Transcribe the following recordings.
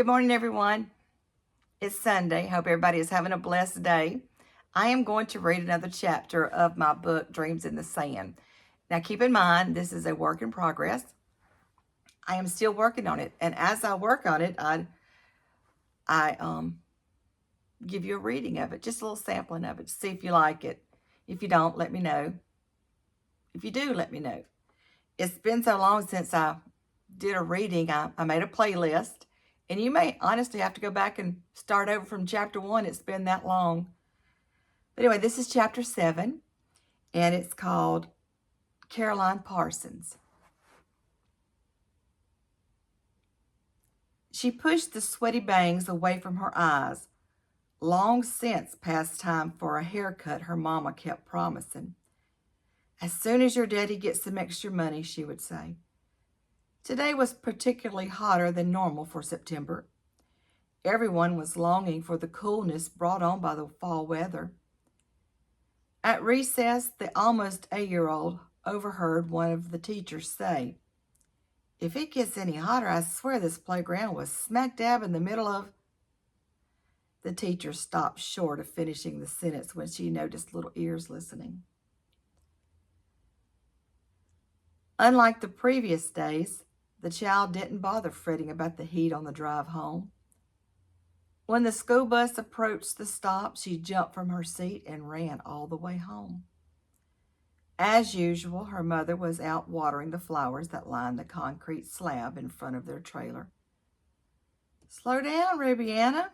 Good morning, everyone. It's Sunday. Hope everybody is having a blessed day. I am going to read another chapter of my book, Dreams in the Sand. Now, keep in mind, this is a work in progress. I am still working on it. And as I work on it, I give you a reading of it, just a little sampling of it, see if you like it. If you don't, let me know. If you do, let me know. It's been so long since I did a reading. I made a playlist. And you may honestly have to go back and start over from chapter 1. It's been that long. But anyway, this is chapter 7, and it's called Caroline Parsons. She pushed the sweaty bangs away from her eyes. Long since past time for a haircut her mama kept promising. As soon as your daddy gets some extra money, she would say. Today was particularly hotter than normal for September. Everyone was longing for the coolness brought on by the fall weather. At recess, the almost 8-year-old overheard one of the teachers say, "If it gets any hotter, I swear this playground was smack dab in the middle of..." The teacher stopped short of finishing the sentence when she noticed little ears listening. Unlike the previous days, the child didn't bother fretting about the heat on the drive home. When the school bus approached the stop, she jumped from her seat and ran all the way home. As usual, her mother was out watering the flowers that lined the concrete slab in front of their trailer. "Slow down, Rubiana.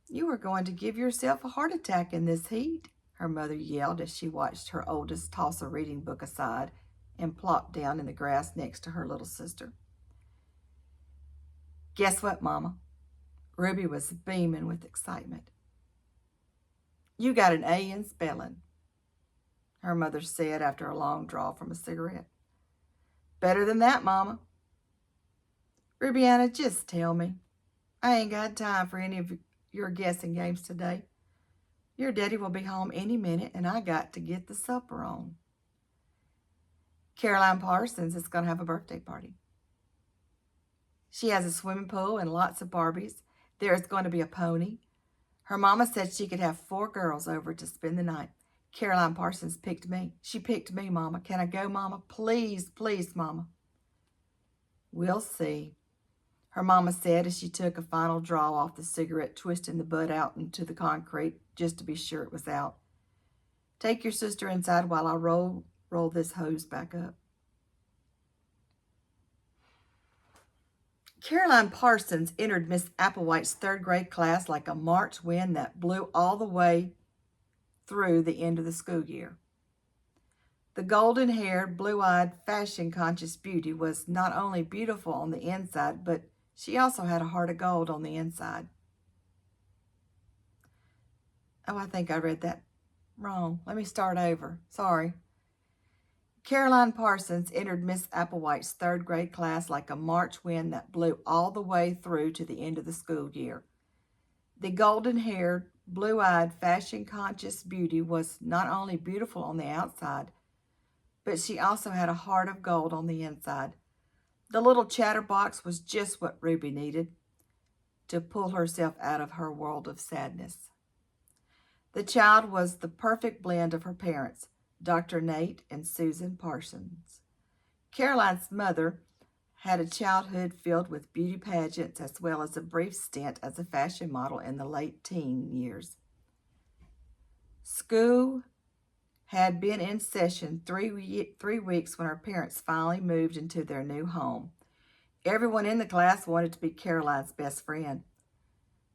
You are going to give yourself a heart attack in this heat," her mother yelled as she watched her oldest toss a reading book aside and plop down in the grass next to her little sister. "Guess what, Mama?" Ruby was beaming with excitement. "You got an A in spelling," her mother said after a long draw from a cigarette. "Better than that, Mama." "Rubiana, just tell me. I ain't got time for any of your guessing games today. Your daddy will be home any minute, and I got to get the supper on." "Caroline Parsons is going to have a birthday party. She has a swimming pool and lots of Barbies. There is going to be a pony. Her mama said she could have 4 girls over to spend the night. Caroline Parsons picked me. She picked me, Mama. Can I go, Mama? Please, please, Mama." "We'll see," her mama said as she took a final draw off the cigarette, twisting the butt out into the concrete just to be sure it was out. "Take your sister inside while I roll this hose back up." Caroline Parsons entered Miss Applewhite's 3rd grade class like a March wind that blew all the way through the end of the school year. The golden-haired, blue-eyed, fashion-conscious beauty was not only beautiful on the inside, but she also had a heart of gold on the inside. Oh, I think I read that wrong. Let me start over. Sorry. Caroline Parsons entered Miss Applewhite's 3rd grade class like a March wind that blew all the way through to the end of the school year. The golden-haired, blue-eyed, fashion-conscious beauty was not only beautiful on the outside, but she also had a heart of gold on the inside. The little chatterbox was just what Ruby needed to pull herself out of her world of sadness. The child was the perfect blend of her parents, Dr. Nate and Susan Parsons. Caroline's mother had a childhood filled with beauty pageants as well as a brief stint as a fashion model in the late teen years. School had been in session 3 weeks when her parents finally moved into their new home. Everyone in the class wanted to be Caroline's best friend.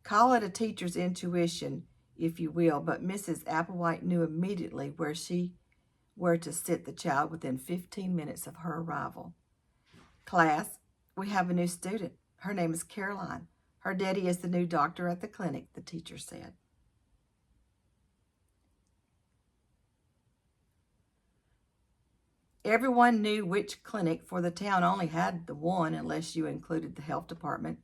Call it a teacher's intuition, if you will, but Mrs. Applewhite knew immediately where to sit the child within 15 minutes of her arrival. "Class, we have a new student. Her name is Caroline. Her daddy is the new doctor at the clinic," the teacher said. Everyone knew which clinic, for the town only had the one unless you included the health department.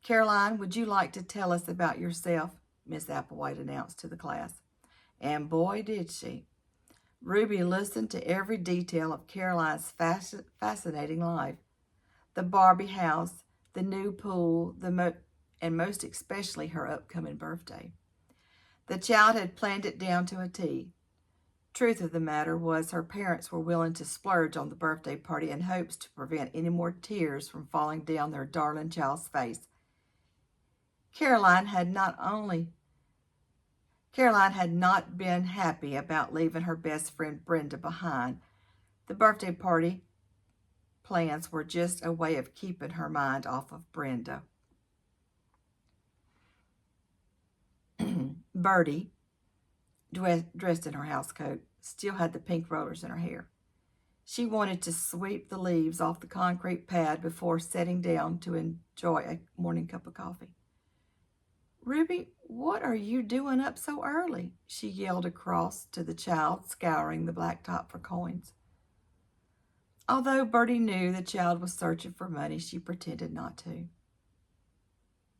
"Caroline, would you like to tell us about yourself?" Miss Applewhite announced to the class. And boy, did she. Ruby listened to every detail of Caroline's fascinating life. The Barbie house, the new pool, and most especially her upcoming birthday. The child had planned it down to a T. Truth of the matter was her parents were willing to splurge on the birthday party in hopes to prevent any more tears from falling down their darling child's face. Caroline had not been happy about leaving her best friend Brenda behind. The birthday party plans were just a way of keeping her mind off of Brenda. Bertie, dressed in her housecoat, still had the pink rollers in her hair. She wanted to sweep the leaves off the concrete pad before sitting down to enjoy a morning cup of coffee. "Ruby, what are you doing up so early?" she yelled across to the child, scouring the blacktop for coins. Although Bertie knew the child was searching for money, she pretended not to.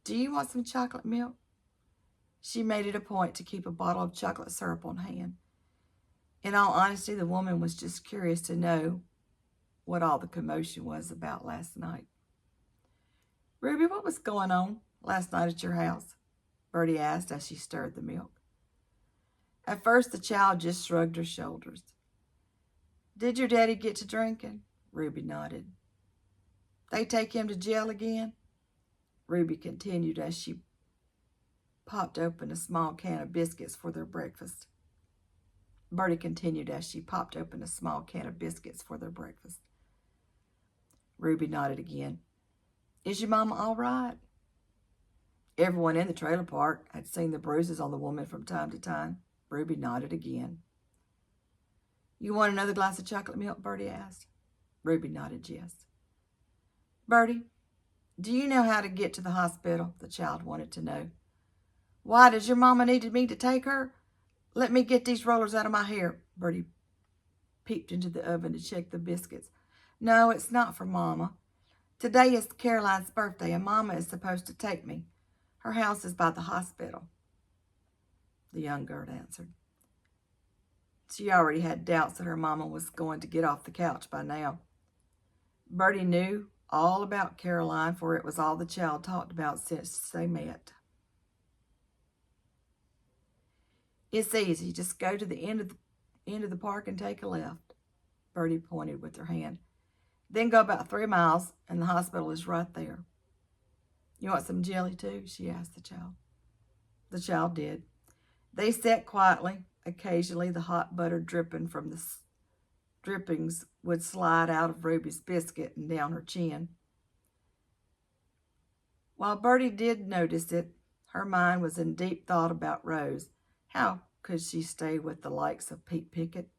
"Do you want some chocolate milk?" She made it a point to keep a bottle of chocolate syrup on hand. In all honesty, the woman was just curious to know what all the commotion was about last night. "Ruby, what was going on last night at your house?" Bertie asked as she stirred the milk. At first, the child just shrugged her shoulders. "Did your daddy get to drinking?" Ruby nodded. "They take him to jail again?" Ruby continued as she popped open a small can of biscuits for their breakfast. Bertie continued as she popped open a small can of biscuits for their breakfast. Ruby nodded again. "Is your mama all right?" Everyone in the trailer park had seen the bruises on the woman from time to time. Ruby nodded again. "You want another glass of chocolate milk?" Bertie asked. Ruby nodded yes. "Bertie, do you know how to get to the hospital?" the child wanted to know. "Why, does your mama need me to take her? Let me get these rollers out of my hair." Bertie peeped into the oven to check the biscuits. "No, it's not for Mama. Today is Caroline's birthday, and Mama is supposed to take me. Her house is by the hospital," the young girl answered. She already had doubts that her mama was going to get off the couch by now. Bertie knew all about Caroline, for it was all the child talked about since they met. "It's easy. Just go to the end of the park and take a left." Bertie pointed with her hand. "Then go about 3 miles, and the hospital is right there." "You want some jelly too?" she asked the child. The child did. They sat quietly. Occasionally, the hot butter dripping from the drippings would slide out of Ruby's biscuit and down her chin. While Bertie did notice it, her mind was in deep thought about Rose. How could she stay with the likes of Pete Pickett?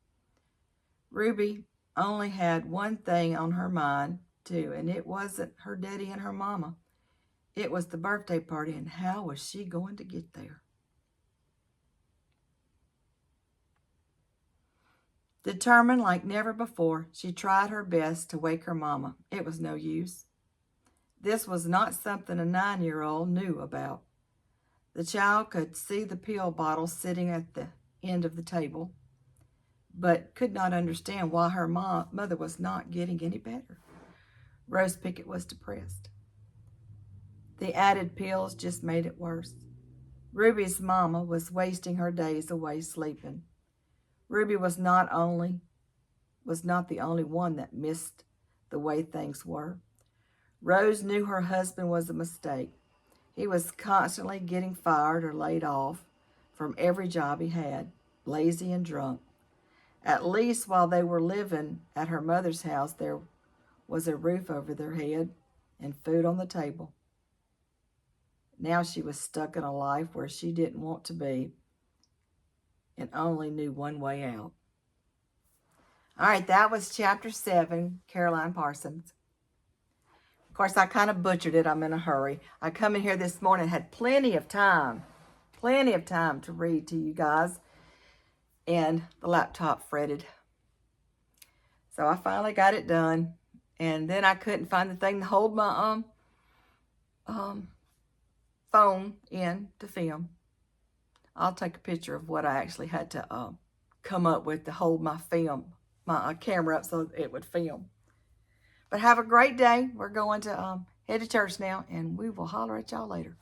Ruby only had one thing on her mind, too, and it wasn't her daddy and her mama. It was the birthday party, and how was she going to get there? Determined like never before, she tried her best to wake her mama. It was no use. This was not something a 9-year-old knew about. The child could see the pill bottle sitting at the end of the table, but could not understand why her mother was not getting any better. Rose Pickett was depressed. The added pills just made it worse. Ruby's mama was wasting her days away sleeping. Ruby was not the only one that missed the way things were. Rose knew her husband was a mistake. He was constantly getting fired or laid off from every job he had, lazy and drunk. At least while they were living at her mother's house, there was a roof over their head and food on the table. Now she was stuck in a life where she didn't want to be and only knew one way out. All right, that was chapter 7, Caroline Parsons. Of course, I kind of butchered it. I'm in a hurry. I come in here this morning, had plenty of time to read to you guys, and the laptop fretted. So I finally got it done, and then I couldn't find the thing to hold my phone in to film. I'll take a picture of what I actually had to come up with to hold my camera up so it would film. But have a great day. We're going to head to church now, and we will holler at y'all later.